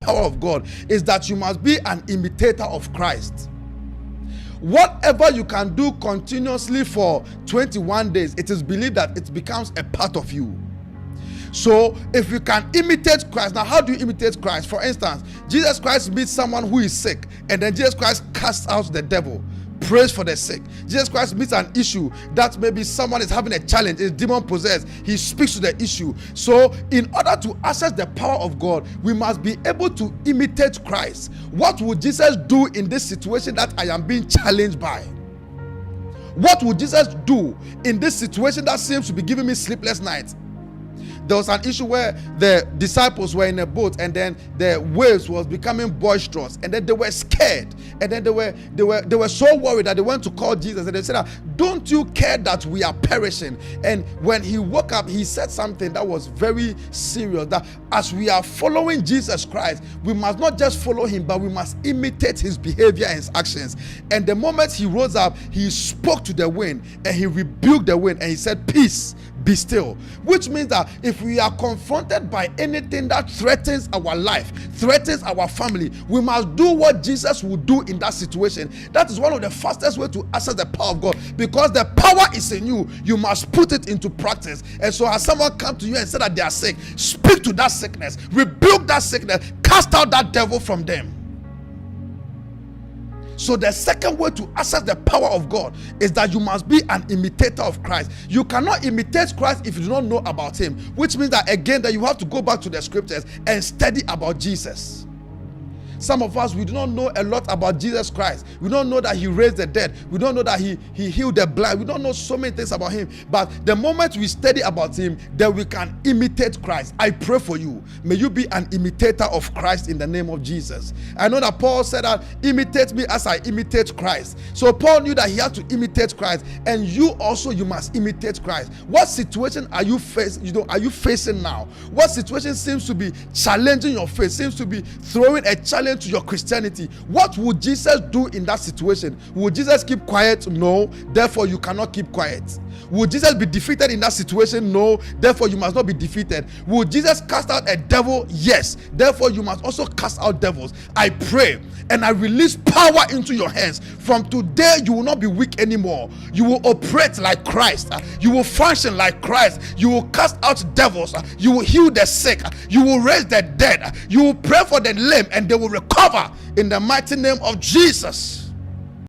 power of God is that you must be an imitator of Christ. Whatever you can do continuously for 21 days, it is believed that it becomes a part of you. So if you can imitate Christ, now how do you imitate Christ? For instance, Jesus Christ meets someone who is sick, and then Jesus Christ casts out the devil, prays for the sick. Jesus Christ meets an issue that maybe someone is having a challenge, is demon possessed. He speaks to the issue. So in order to access the power of God, we must be able to imitate Christ. What would Jesus do in this situation that I am being challenged by? What would Jesus do in this situation that seems to be giving me sleepless nights? There was an issue where the disciples were in a boat, and then the waves was becoming boisterous, and then they were scared, and then they were so worried that they went to call Jesus, and they said, "Don't you care that we are perishing?" And when he woke up, he said something that was very serious, that as we are following Jesus Christ, we must not just follow him, but we must imitate his behavior and his actions. And the moment he rose up, he spoke to the wind, and he rebuked the wind, and he said, "Peace, be still." Which means that if we are confronted by anything that threatens our life, threatens our family, we must do what Jesus would do in that situation. That is one of the fastest way to access the power of God, because the power is in you. You must put it into practice. And so as someone comes to you and say that they are sick, speak to that sickness, rebuke that sickness, cast out that devil from them. So the second way to access the power of God is that you must be an imitator of Christ. You cannot imitate Christ if you do not know about him, which means that again that you have to go back to the scriptures and study about Jesus. Some of us, we do not know a lot about Jesus Christ. We don't know that he raised the dead. We don't know that he healed the blind. We don't know so many things about him. But the moment we study about him, then we can imitate Christ. I pray for you. May you be an imitator of Christ in the name of Jesus. I know that Paul said that, imitate me as I imitate Christ. So Paul knew that he had to imitate Christ, and you also, you must imitate Christ. What situation are you facing now? What situation seems to be challenging your faith, seems to be throwing a challenge to your Christianity? What would Jesus do in that situation? Would Jesus keep quiet? No. Therefore, you cannot keep quiet. Would Jesus be defeated in that situation? No. Therefore, you must not be defeated. Would Jesus cast out a devil? Yes. Therefore, you must also cast out devils. I pray and I release power into your hands. From today, you will not be weak anymore. You will operate like Christ. You will function like Christ. You will cast out devils. You will heal the sick. You will raise the dead. You will pray for the lame, and they will recover in the mighty name of Jesus.